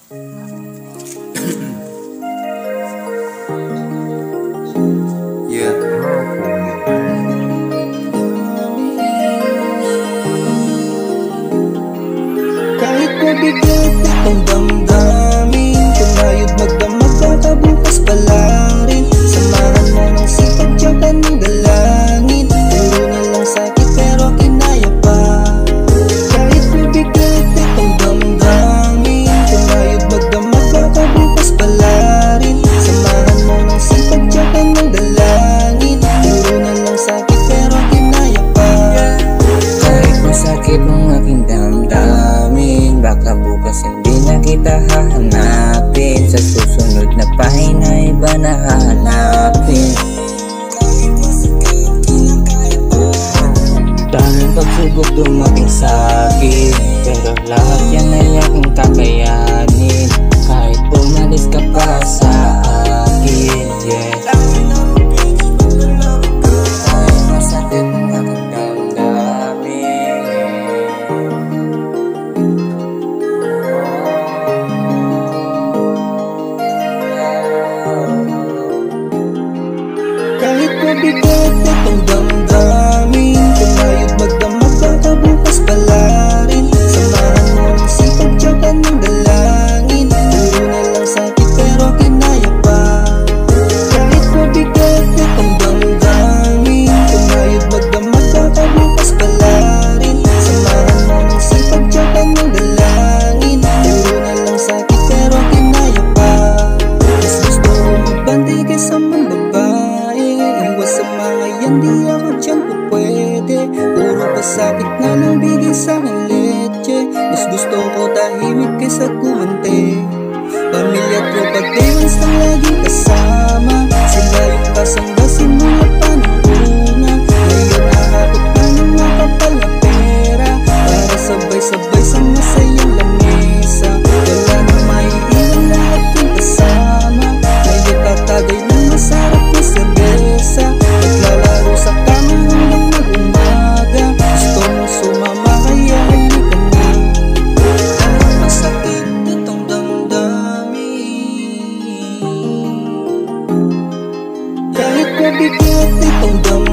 Kahit mabigat itong damdamin, tumayod magdamag baka bukas pala rin. Samahan mo ng sipag tiyaga ng dalangin, puro na lang sakit pero kinaya pa. Kahit mabigat itong damdamin, tumayod magdamag baka bukas pala rin. Samahan mo ng sipag tiyaga ng dalangin, puro na lang sakit pero kinaya pa. Kahit masakit ang aking damdamin, baka bukas hindi na kita hahanapin. Sa susunod na pahina iba na hahanapin. Daming pagsubok dumating sa'kin, pero lahat yan ay aking kakayanin. Kahit umalis ka pa sa akin, yeah. Kahit masakit ang aking damdamin, kahit mabigat itong damdamin, tumayod magdamag baka bukas pala rin. Samahan mo ng sipag tiyaga ng dalangin, puro na lang sakit pero kinaya pa. Kahit mabigat itong damdamin, tumayod magdamag baka bukas pala rin. Samahan mo ng sipag tiyaga ng dalangin, puro na lang sakit pero kinaya pa. Mas gusto mo magbandi kaysa mambabae, iwas sa mga yan, di ako dyan po pwede. Puro pasakit na lang bigay sa'king leche, mas gusto ko tahimik kaysa kumante. Pamilya at tropa days ang laging kasama, sila yung kasangga simula pa ng una. Ngayon nakakot pa ng makapal na pera, para sabay-sabay sa masayang lamesa. Wala na maiiwan, lahat yung kasama, ngayon tatagay ng masarap na serbesa. Naglalaro sa kama hanggang mag-umaga, gusto mo sumama kaya halika na. Kahit masakit itong damdamin, kahit mabigat itong damdamin,